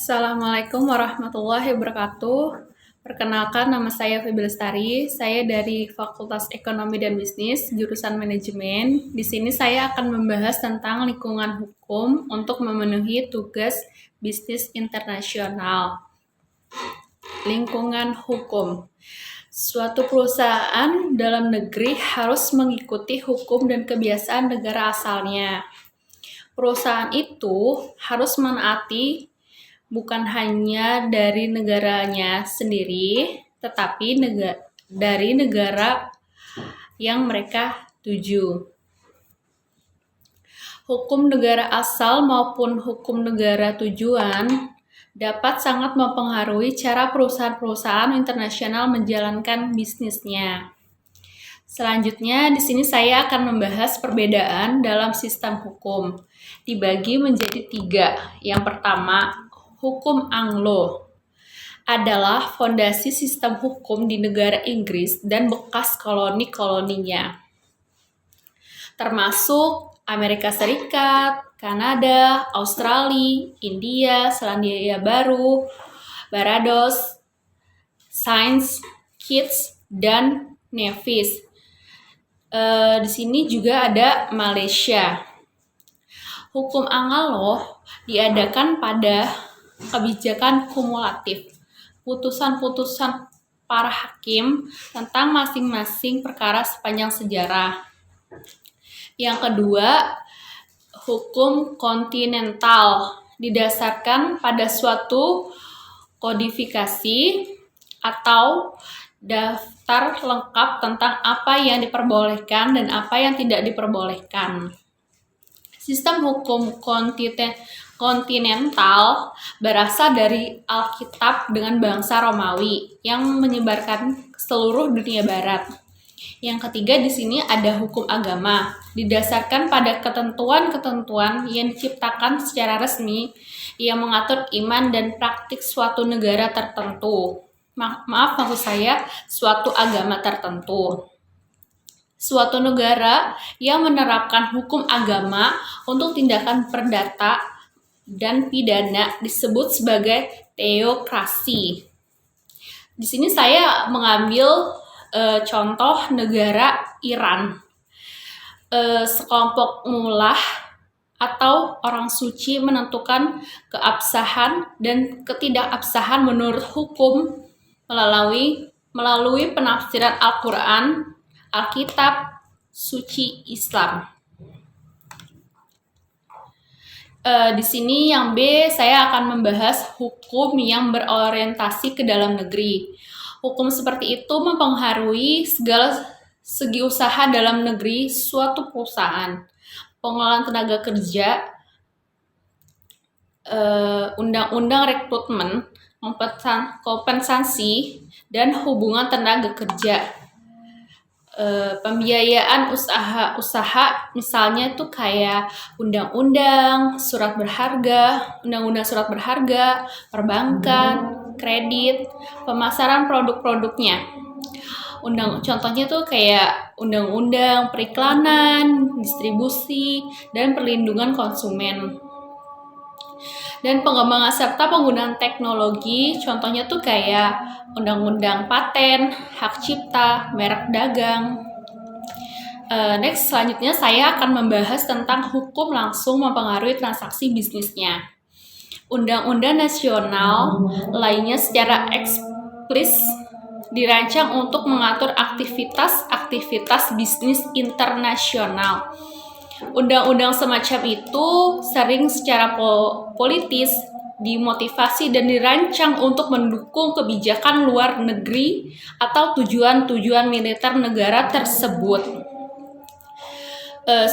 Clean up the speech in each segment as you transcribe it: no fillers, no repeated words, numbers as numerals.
Assalamualaikum warahmatullahi wabarakatuh. Perkenalkan, nama saya Feby Lestari. Saya dari Fakultas Ekonomi dan Bisnis, jurusan Manajemen. Di sini saya akan membahas tentang lingkungan hukum untuk memenuhi tugas bisnis internasional. Lingkungan hukum. Suatu perusahaan dalam negeri harus mengikuti hukum dan kebiasaan negara asalnya. Perusahaan itu harus menaati bukan hanya dari negaranya sendiri, tetapi dari negara yang mereka tuju. Hukum negara asal maupun hukum negara tujuan dapat sangat mempengaruhi cara perusahaan-perusahaan internasional menjalankan bisnisnya. Selanjutnya, di sini saya akan membahas perbedaan dalam sistem hukum. Dibagi menjadi 3. Yang pertama, hukum Anglo adalah fondasi sistem hukum di negara Inggris dan bekas koloni-koloninya, termasuk Amerika Serikat, Kanada, Australia, India, Selandia Baru, Barbados, Saint Kitts, dan Nevis. Di sini juga ada Malaysia. Hukum Anglo diadakan pada kebijakan kumulatif, putusan-putusan para hakim tentang masing-masing perkara sepanjang sejarah. Yang kedua, hukum kontinental didasarkan pada suatu kodifikasi atau daftar lengkap tentang apa yang diperbolehkan dan apa yang tidak diperbolehkan. Sistem hukum kontinental berasal dari Alkitab dengan bangsa Romawi yang menyebarkan ke seluruh dunia barat. Yang ketiga, di sini ada hukum agama, didasarkan pada ketentuan-ketentuan yang diciptakan secara resmi yang mengatur iman dan praktik suatu negara tertentu. Maksud saya suatu agama tertentu. Suatu negara yang menerapkan hukum agama untuk tindakan perdata dan pidana disebut sebagai teokrasi. Di sini saya mengambil contoh negara Iran. Sekelompok mullah atau orang suci menentukan keabsahan dan ketidakabsahan menurut hukum melalui penafsiran Al-Quran, Alkitab suci Islam. Di sini yang B, saya akan membahas hukum yang berorientasi ke dalam negeri. Hukum seperti itu mempengaruhi segala segi usaha dalam negeri suatu perusahaan, pengelolaan tenaga kerja, undang-undang rekrutmen, kompensasi, dan hubungan tenaga kerja. Pembiayaan usaha misalnya itu kayak undang-undang surat berharga, perbankan, kredit, pemasaran produk-produknya. Contohnya tuh kayak undang-undang periklanan, distribusi, dan perlindungan konsumen. Dan pengembangan serta penggunaan teknologi, contohnya tuh kayak undang-undang paten, hak cipta, merek dagang. Selanjutnya saya akan membahas tentang hukum langsung mempengaruhi transaksi bisnisnya. Undang-undang nasional lainnya secara eksplisit dirancang untuk mengatur aktivitas bisnis internasional. Undang-undang semacam itu sering secara politis dimotivasi dan dirancang untuk mendukung kebijakan luar negeri atau tujuan-tujuan militer negara tersebut.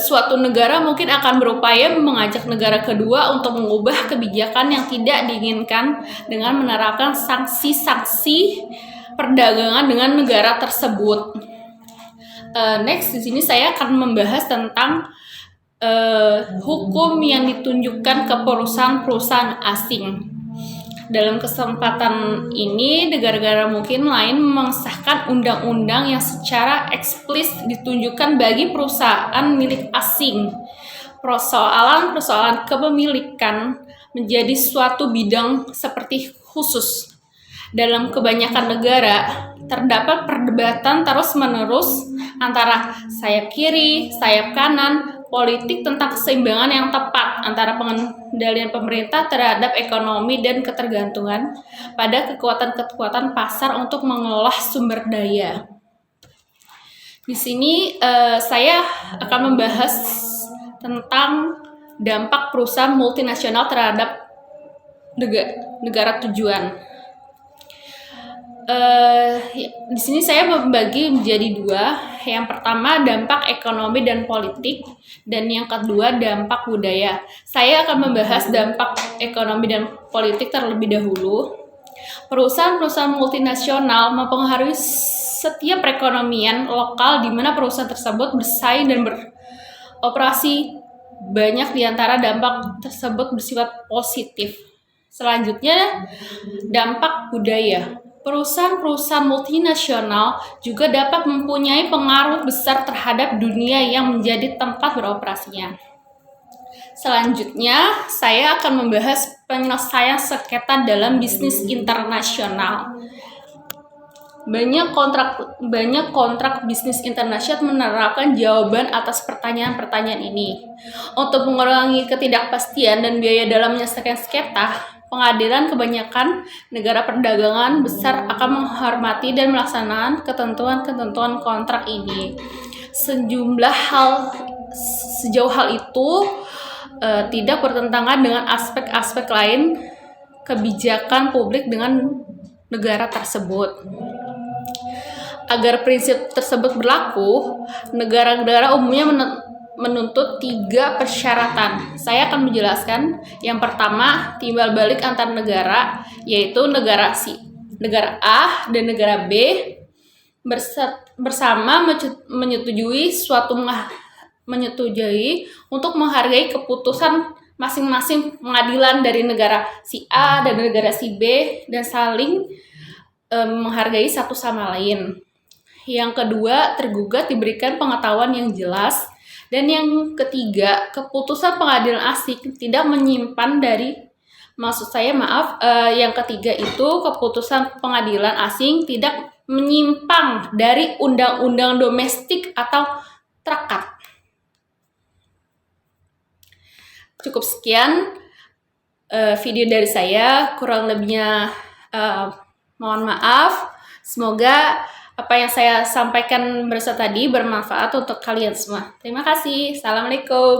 Suatu negara mungkin akan berupaya mengajak negara kedua untuk mengubah kebijakan yang tidak diinginkan dengan menerapkan sanksi-sanksi perdagangan dengan negara tersebut. Di sini saya akan membahas tentang hukum yang ditunjukkan ke perusahaan-perusahaan asing. Dalam kesempatan ini, negara-negara mungkin lain mengesahkan undang-undang yang secara eksplisit ditunjukkan bagi perusahaan milik asing. Persoalan kepemilikan menjadi suatu bidang seperti khusus. Dalam kebanyakan negara, terdapat perdebatan terus-menerus antara sayap kiri, sayap kanan, politik tentang keseimbangan yang tepat antara pengendalian pemerintah terhadap ekonomi dan ketergantungan pada kekuatan-kekuatan pasar untuk mengolah sumber daya. Di sini saya akan membahas tentang dampak perusahaan multinasional terhadap negara tujuan. Di sini saya membagi menjadi dua. Yang pertama dampak ekonomi dan politik, dan yang kedua dampak budaya. Saya akan membahas dampak ekonomi dan politik terlebih dahulu. Perusahaan-perusahaan multinasional mempengaruhi setiap perekonomian lokal di mana perusahaan tersebut bersaing dan beroperasi. Banyak di antara dampak tersebut bersifat positif. Selanjutnya, dampak budaya. Perusahaan-perusahaan multinasional juga dapat mempunyai pengaruh besar terhadap dunia yang menjadi tempat beroperasinya. Selanjutnya, saya akan membahas penyelesaian sengketa dalam bisnis internasional. Banyak kontrak bisnis internasional menerapkan jawaban atas pertanyaan-pertanyaan ini. Untuk mengurangi ketidakpastian dan biaya dalam menyelesaikan sengketa, pengadilan kebanyakan negara perdagangan besar akan menghormati dan melaksanakan ketentuan-ketentuan kontrak ini. Sejauh hal itu tidak bertentangan dengan aspek-aspek lain kebijakan publik dengan negara tersebut. Agar prinsip tersebut berlaku, negara-negara umumnya menuntut 3 persyaratan. Saya akan menjelaskan. Yang pertama, timbal balik antar negara, yaitu negara A dan negara B bersama menyetujui untuk menghargai keputusan masing-masing pengadilan dari negara si A dan negara si B dan saling menghargai satu sama lain. Yang kedua, tergugat diberikan pengetahuan yang jelas. Dan yang ketiga, keputusan pengadilan asing tidak menyimpan yang ketiga itu keputusan pengadilan asing tidak menyimpang dari undang-undang domestik atau traktat. Cukup sekian video dari saya, kurang lebihnya mohon maaf. Semoga apa yang saya sampaikan tadi bermanfaat untuk kalian semua. Terima kasih. Assalamualaikum.